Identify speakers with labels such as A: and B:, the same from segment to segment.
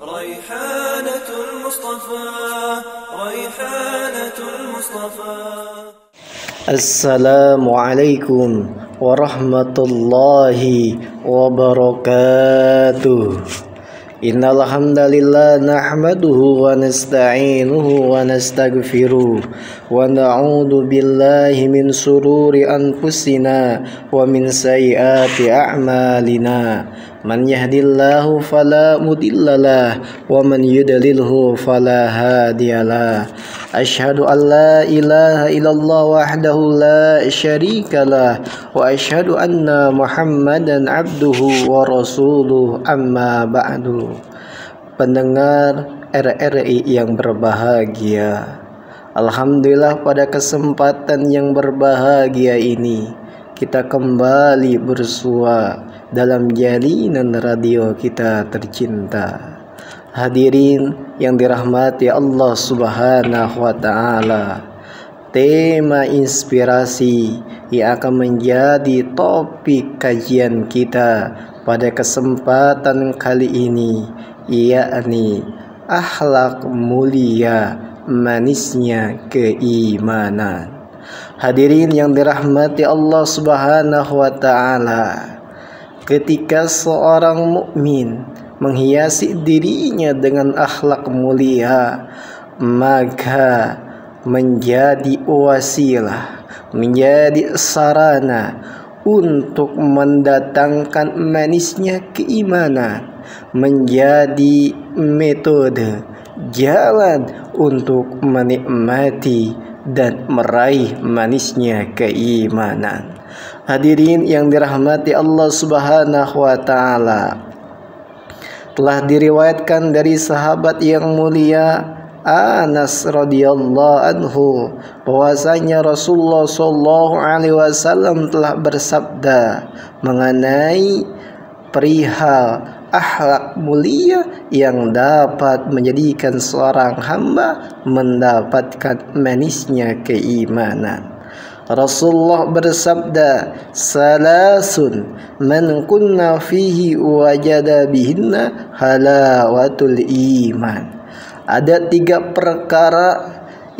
A: ريحانة المصطفى ريحانة المصطفى.
B: السلام عليكم ورحمة الله وبركاته. Innal hamdalillah nahmaduhu wa nasta'inuhu wa nastaghfiruh wa na'udzu billahi min sururi anfusina wa min sayyiati a'malina. Man yahdihillahu fala mudhillalah wa man yudlilhu fala hadiyalah. Asyhadu an la ilaha illallah wahdahu la syarikalah wa asyhadu anna Muhammadan abduhu wa rasuluh, amma ba'du. Pendengar RRI yang berbahagia, alhamdulillah pada kesempatan yang berbahagia ini kita kembali bersua dalam jalinan radio kita tercinta. Hadirin yang dirahmati Allah Subhanahu wa taala, tema inspirasi yang akan menjadi topik kajian kita pada kesempatan kali ini, yakni akhlak mulia, manisnya keimanan. Hadirin yang dirahmati Allah Subhanahu wa taala, ketika seorang mukmin menghiasi dirinya dengan akhlak mulia, maka menjadi wasilah, menjadi sarana untuk mendatangkan manisnya keimanan, menjadi metode jalan untuk menikmati dan meraih manisnya keimanan. Hadirin yang dirahmati Allah Subhanahu wa taala, telah diriwayatkan dari sahabat yang mulia Anas radhiyallahu anhu bahwasanya Rasulullah sallallahu alaihi wasallam telah bersabda mengenai perihal akhlak mulia yang dapat menjadikan seorang hamba mendapatkan manisnya keimanan. Rasulullah bersabda, salasun man kunna fihi wajada bihinna halawatul iman. Ada 3 perkara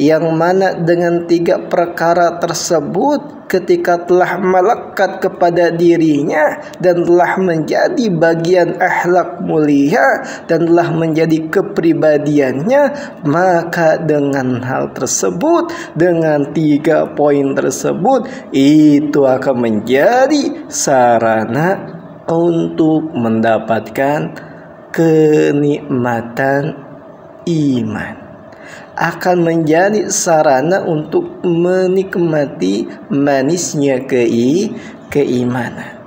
B: yang mana dengan 3 perkara tersebut ketika telah melekat kepada dirinya dan telah menjadi bagian akhlak mulia dan telah menjadi kepribadiannya, maka dengan hal tersebut, dengan 3 poin tersebut, itu akan menjadi sarana untuk mendapatkan kenikmatan iman, akan menjadi sarana untuk menikmati manisnya keimanan.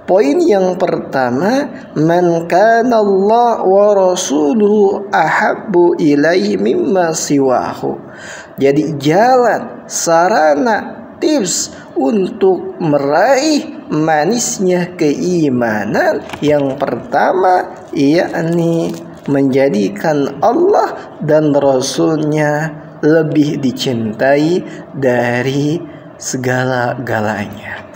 B: Poin yang pertama, man kana Allah wa rasuluhu ahabbu ilaihi mimma siwahu. Jadi jalan, sarana, tips untuk meraih manisnya keimanan yang pertama, yakni menjadikan Allah dan Rasulnya lebih dicintai dari segala-galanya.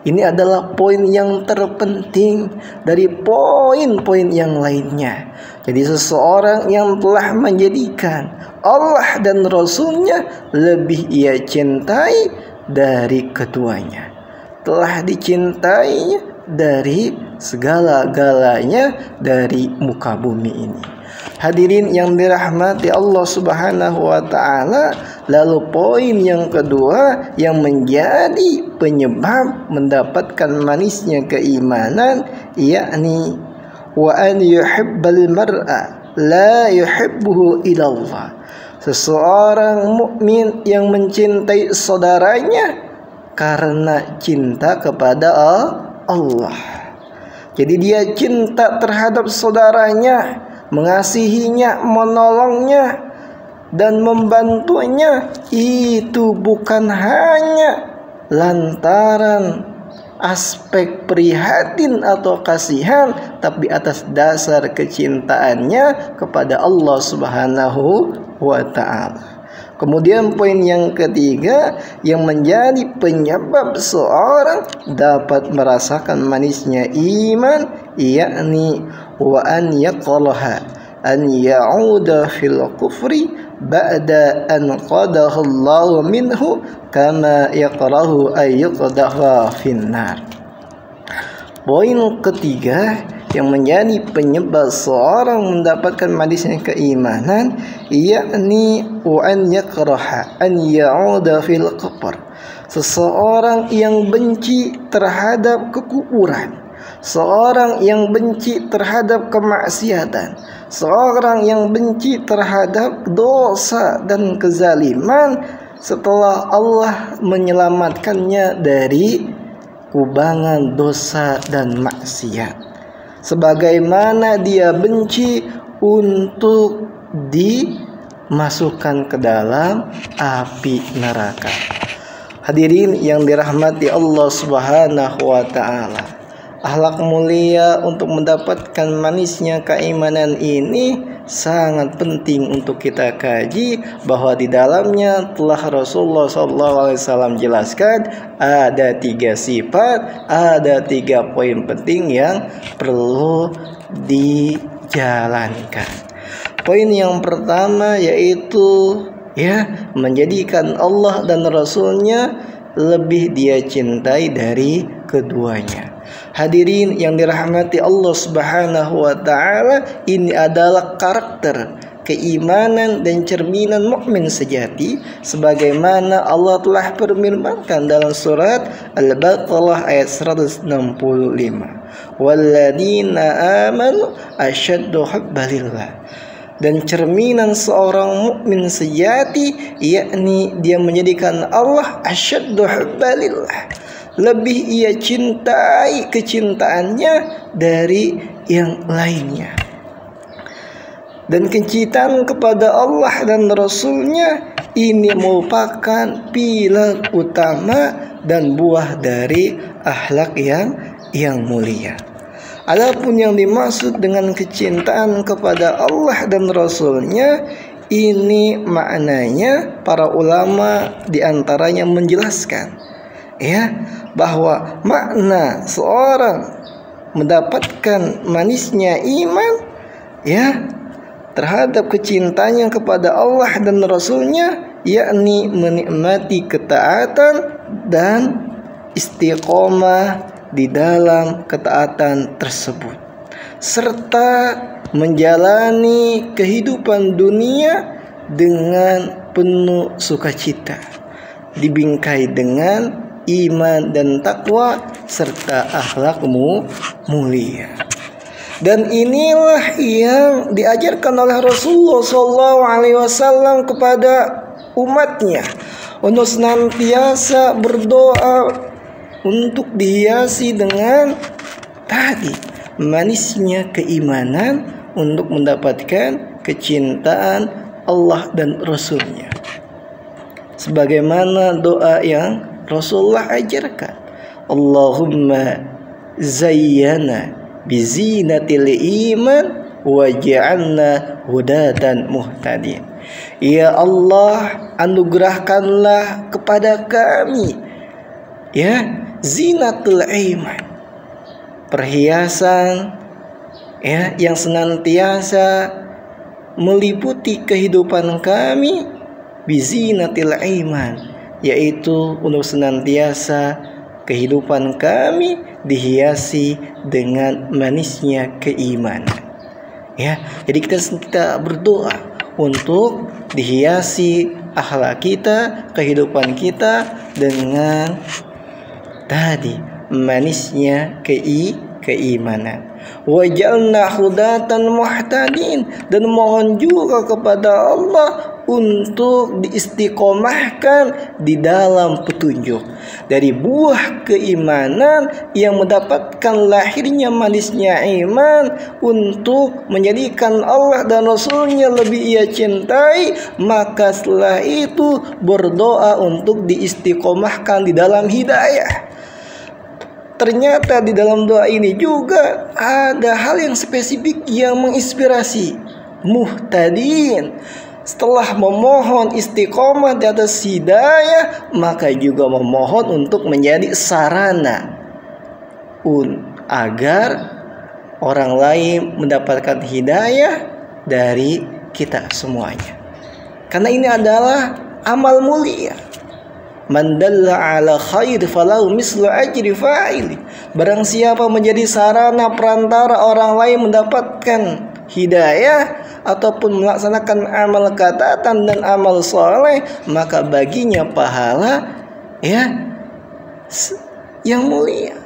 B: Ini adalah poin yang terpenting dari poin-poin yang lainnya. Jadi seseorang yang telah menjadikan Allah dan Rasulnya lebih ia cintai dari keduanya, telah dicintainya dari segala-galanya dari muka bumi ini. Hadirin yang dirahmati Allah Subhanahu wa taala, lalu poin yang kedua yang menjadi penyebab mendapatkan manisnya keimanan, yakni wa an yuhibbal mar'a la yuhibbuhu illallah. Seseorang mukmin yang mencintai saudaranya karena cinta kepada Allah. Jadi dia cinta terhadap saudaranya, mengasihinya, menolongnya dan membantunya, itu bukan hanya lantaran aspek prihatin atau kasihan, tapi atas dasar kecintaannya kepada Allah Subhanahu wa ta'ala. Kemudian poin yang ketiga yang menjadi penyebab seorang dapat merasakan manisnya iman, yakni wa an yaqalaha an ya'uda fil kufri ba'da an qadahu Allah minhu kama yakrahu ay yuqdaha finnar. Poin ketiga yang menjadi penyebab seorang mendapatkan manisnya keimanan, yakni wa an yakraha an ya'uda fil qabr. Seseorang yang benci terhadap kekufuran, seorang yang benci terhadap kemaksiatan, seorang yang benci terhadap dosa dan kezaliman setelah Allah menyelamatkannya dari kubangan dosa dan maksiat, sebagaimana dia benci untuk dimasukkan ke dalam api neraka. Hadirin yang dirahmati Allah Subhanahu wa taala, akhlak mulia untuk mendapatkan manisnya keimanan ini sangat penting untuk kita kaji, bahwa di dalamnya telah Rasulullah SAW jelaskan ada 3 sifat, ada 3 poin penting yang perlu dijalankan. Poin yang pertama yaitu menjadikan Allah dan Rasulnya lebih dia cintai dari keduanya. Hadirin yang dirahmati Allah Subhanahu wa taala, ini adalah karakter, keimanan dan cerminan mukmin sejati, sebagaimana Allah telah firmankan dalam surat Al-Baqarah ayat 165. Walladzina amanu asyaddu hubbalillah. Dan cerminan seorang mukmin sejati, yakni dia menjadikan Allah asyaddu hubbalillah, lebih ia cintai kecintaannya dari yang lainnya. Dan kecintaan kepada Allah dan Rasulnya ini merupakan pilar utama dan buah dari akhlak yang mulia. Adapun yang dimaksud dengan kecintaan kepada Allah dan Rasulnya, ini maknanya para ulama diantaranya menjelaskan bahwa makna seorang mendapatkan manisnya iman terhadap kecintaannya kepada Allah dan Rasulnya, yakni menikmati ketaatan dan istiqomah di dalam ketaatan tersebut, serta menjalani kehidupan dunia dengan penuh sukacita, dibingkai dengan iman dan takwa serta akhlak mulia. Dan inilah yang diajarkan oleh Rasulullah SAW kepada umatnya, untuk senantiasa berdoa untuk dihiasi dengan manisnya keimanan untuk mendapatkan kecintaan Allah dan Rasulnya, sebagaimana doa yang Rasulullah ajarkan, Allahumma zayyana bizinatil iman waj'alna hudatan muhtadin. Ya Allah, anugerahkanlah kepada kami zinatul iman, perhiasan yang senantiasa meliputi kehidupan kami, bizinatil iman, yaitu untuk senantiasa kehidupan kami dihiasi dengan manisnya keimanan. Jadi kita berdoa untuk dihiasi akhlak kita, kehidupan kita dengan manisnya keimanan. Waj'alna hudatan muhtadin, dan mohon juga kepada Allah untuk diistiqomahkan di dalam petunjuk. Dari buah keimanan yang mendapatkan lahirnya manisnya iman, untuk menjadikan Allah dan Rasulnya lebih ia cintai, maka setelah itu berdoa untuk diistiqomahkan di dalam hidayah. Ternyata di dalam doa ini juga ada hal yang spesifik yang menginspirasi muhtadin. Setelah memohon istiqomah di atas hidayah, maka juga memohon untuk menjadi sarana agar orang lain mendapatkan hidayah dari kita semuanya. Karena ini adalah amal mulia. Man dalla ala khair falahu mislu ajri fa'ili. Barang siapa menjadi sarana perantara orang lain mendapatkan hidayah ataupun melaksanakan amal ketaatan dan amal soleh, maka baginya pahala yang mulia,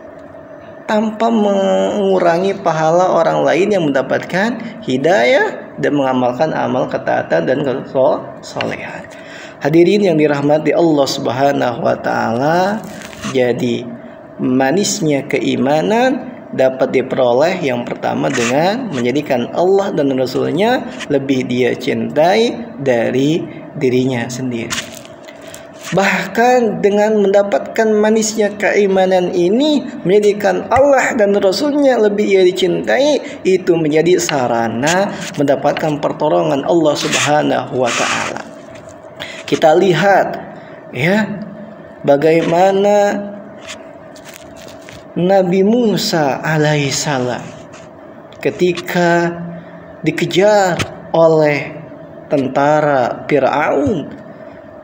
B: tanpa mengurangi pahala orang lain yang mendapatkan hidayah dan mengamalkan amal ketaatan dan kesolehan. Hadirin yang dirahmati Allah Subhanahu wa taala, jadi manisnya keimanan dapat diperoleh yang pertama dengan menjadikan Allah dan Rasul-Nya lebih dia cintai dari dirinya sendiri. Bahkan dengan mendapatkan manisnya keimanan ini, menjadikan Allah dan Rasul-Nya lebih ia dicintai, itu menjadi sarana mendapatkan pertolongan Allah Subhanahu wa taala. Kita lihat bagaimana Nabi Musa alaihissalam ketika dikejar oleh tentara Fir'aun,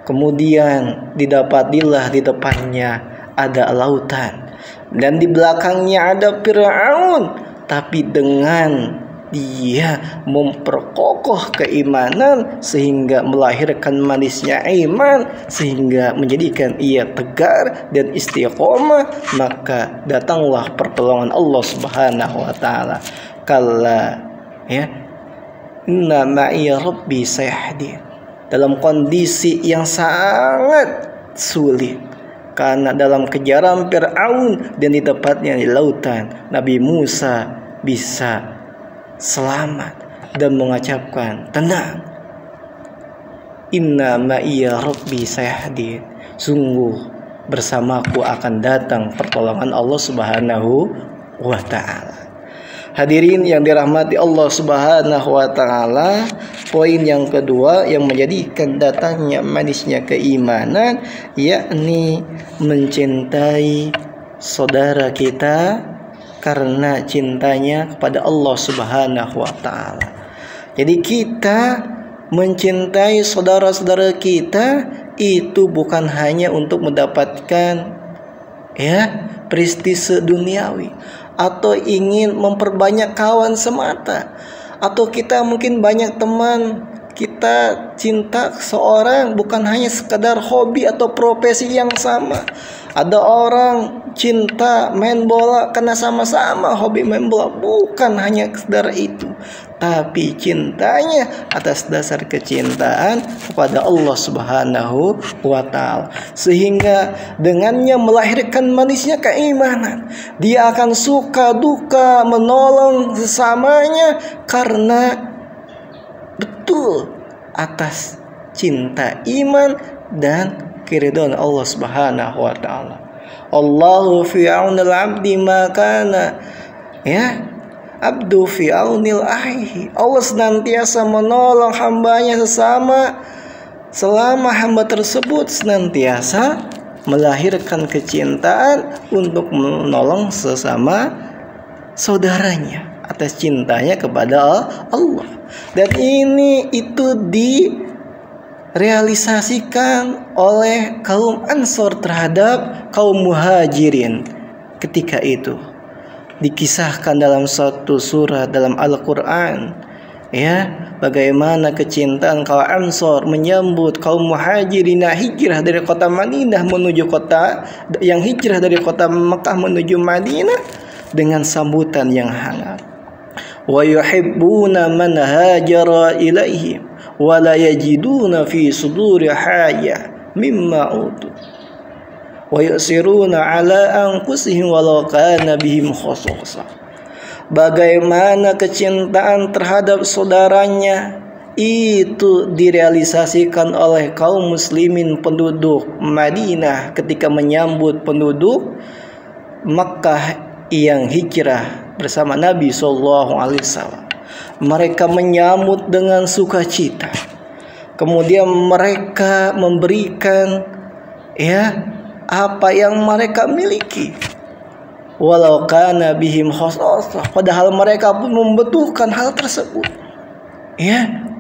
B: kemudian didapatilah di depannya ada lautan dan di belakangnya ada Fir'aun, tapi dengan dia memperkokoh keimanan sehingga melahirkan manisnya iman, sehingga menjadikan ia tegar dan istiqomah, maka datanglah pertolongan Allah Subhanahu wa taala. Kalla inna ma'iya rabbi sayahdin, dalam kondisi yang sangat sulit karena dalam kejaran Fir'aun dan di tempatnya di lautan, Nabi Musa bisa selamat dan mengucapkan, tenang, inna ma'iya rabbi sayahdin, sungguh bersamaku akan datang pertolongan Allah Subhanahu wa ta'ala. Hadirin yang dirahmati Allah Subhanahu wa ta'ala, poin yang kedua yang menjadikan datangnya manisnya keimanan, yakni mencintai saudara kita karena cintanya kepada Allah Subhanahu wa ta'ala. Jadi kita mencintai saudara-saudara kita itu bukan hanya untuk mendapatkan prestise duniawi atau ingin memperbanyak kawan semata, atau kita mungkin banyak teman, kita cinta seorang bukan hanya sekadar hobi atau profesi yang sama. Ada orang cinta main bola karena sama-sama hobi main bola, bukan hanya sekedar itu, tapi cintanya atas dasar kecintaan kepada Allah Subhanahu wa ta'ala, sehingga dengannya melahirkan manisnya keimanan. Dia akan suka duka menolong sesamanya karena betul atas cinta iman dan keridhaan Allah Subhanahu wa ta'ala. Allahu fi aunil abdi ma kana abdu fi aunil ahi. Allah senantiasa menolong hambanya sesama selama hamba tersebut senantiasa melahirkan kecintaan untuk menolong sesama saudaranya atas cintanya kepada Allah. Dan itu direalisasikan oleh kaum Ansor terhadap kaum Muhajirin. Ketika itu dikisahkan dalam satu surah dalam Al-Quran, bagaimana kecintaan kaum Ansor menyambut kaum Muhajirin hijrah dari kota Madinah menuju kota yang hijrah dari kota Mekah menuju Madinah dengan sambutan yang hangat. Wa yuhibbuna man hajara ilaihim wa la yajiduna fi suduri haja mimma utu wa yusiruna ala anfusihim walau kana bihim khassasah. Bagaimana kecintaan terhadap saudaranya itu direalisasikan oleh kaum muslimin penduduk Madinah ketika menyambut penduduk Makkah yang hijrah bersama Nabi SAW. Mereka menyambut dengan sukacita. Kemudian mereka memberikan apa yang mereka miliki. Walau kana bihim khassasah, padahal mereka pun membutuhkan hal tersebut. Ya.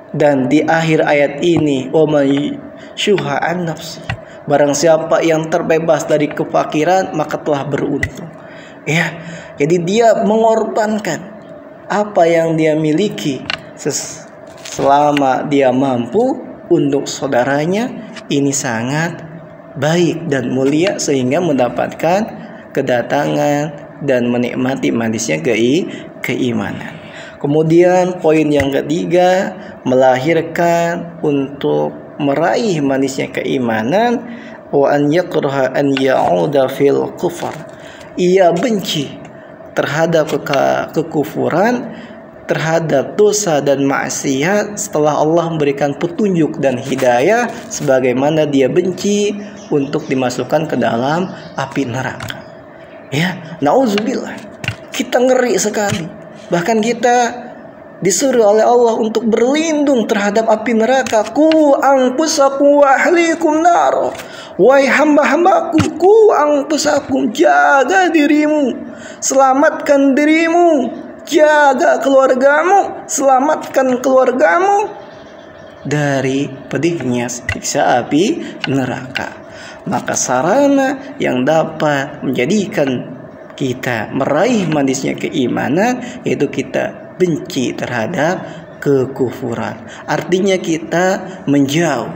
B: Dan di akhir ayat ini, wa may syuha an nafsi, barang siapa yang terbebas dari kefakiran maka telah beruntung. Ya. Jadi dia mengorbankan apa yang dia miliki selama dia mampu untuk saudaranya. Ini sangat baik dan mulia sehingga mendapatkan kedatangan dan menikmati manisnya keimanan. Kemudian poin yang ketiga, melahirkan untuk meraih manisnya keimanan, wa an yakraha an ya'uda fil kufar. Ia benci terhadap kekufuran, terhadap dosa dan maksiat setelah Allah memberikan petunjuk dan hidayah, sebagaimana dia benci untuk dimasukkan ke dalam api neraka. Ya, nauzubillah. Kita ngeri sekali. Bahkan kita disuruh oleh Allah untuk berlindung terhadap api neraka. Ku anfusakum wa ahlikum nar. Wahai hamba-hambaku, ku anfusakum, jaga dirimu, selamatkan dirimu, jaga keluargamu, selamatkan keluargamu dari pedihnya siksa api neraka. Maka sarana yang dapat menjadikan kita meraih manisnya keimanan yaitu kita benci terhadap kekufuran. Artinya kita menjauh,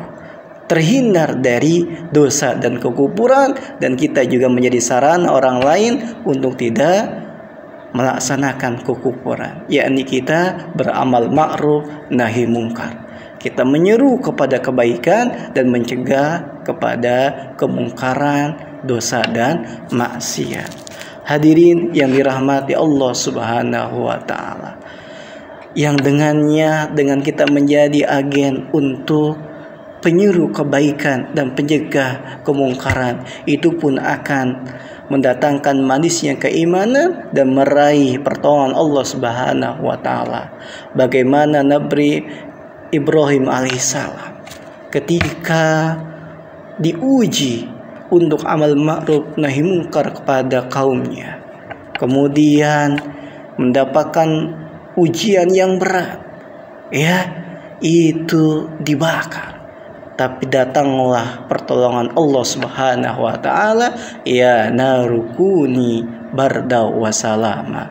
B: terhindar dari dosa dan kekufuran, dan kita juga menjadi sarana orang lain untuk tidak melaksanakan kekufuran, yakni kita beramal ma'ruf nahi mungkar. Kita menyeru kepada kebaikan dan mencegah kepada kemungkaran, dosa dan maksiat. Hadirin yang dirahmati Allah Subhanahu wa taala, yang dengan kita menjadi agen untuk penyuruh kebaikan dan pencegah kemungkaran, itu pun akan mendatangkan manisnya keimanan dan meraih pertolongan Allah Subhanahu wa taala. Bagaimana Nabi Ibrahim alaihissalam ketika diuji untuk amal ma'ruf nahi mungkar kepada kaumnya, kemudian mendapatkan ujian yang berat, ya, itu dibakar. Tapi datanglah pertolongan Allah Subhanahu wa taala, ya narukuni barda wa salama.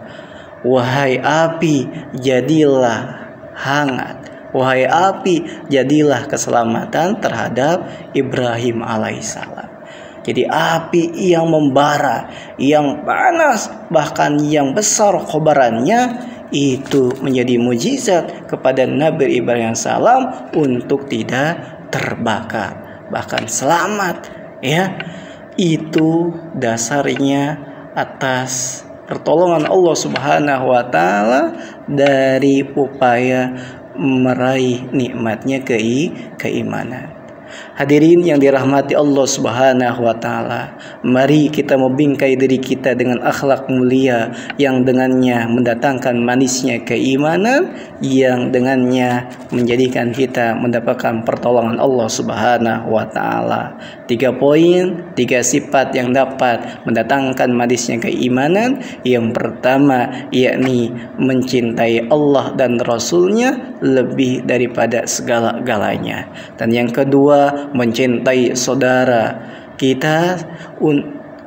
B: Wahai api, jadilah hangat. Wahai api, jadilah keselamatan terhadap Ibrahim alaihissalam. Jadi api yang membara, yang panas, bahkan yang besar kobarannya, itu menjadi mujizat kepada Nabi Ibrahim salam untuk tidak terbakar, bahkan selamat. Ya, itu dasarnya atas pertolongan Allah Subhanahu wa taala dari upaya meraih nikmatnya keimanan. Hadirin yang dirahmati Allah Subhanahu wa taala, mari kita membingkai diri kita dengan akhlak mulia yang dengannya mendatangkan manisnya keimanan, yang dengannya menjadikan kita mendapatkan pertolongan Allah Subhanahu wa taala. 3 poin, 3 sifat yang dapat mendatangkan manisnya keimanan. Yang pertama yakni mencintai Allah dan Rasul-Nya lebih daripada segala-galanya. Dan yang kedua, mencintai saudara kita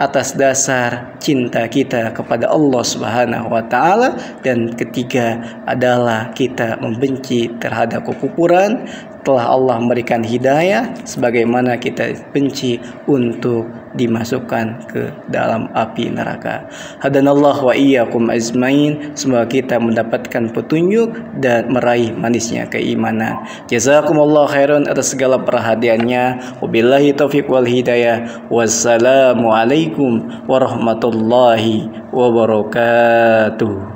B: atas dasar cinta kita kepada Allah Subhanahu wa taala. Dan ketiga adalah kita membenci terhadap kekufuran telah Allah memberikan hidayah, sebagaimana kita benci untuk dimasukkan ke dalam api neraka. Hadanallah wa iyyakum ajmain. Semoga kita mendapatkan petunjuk dan meraih manisnya keimanan. Jazakumullah khairan atas segala perhatiannya. Wabillahi taufiq wal hidayah. Wassalamualaikum warahmatullahi wabarakatuh.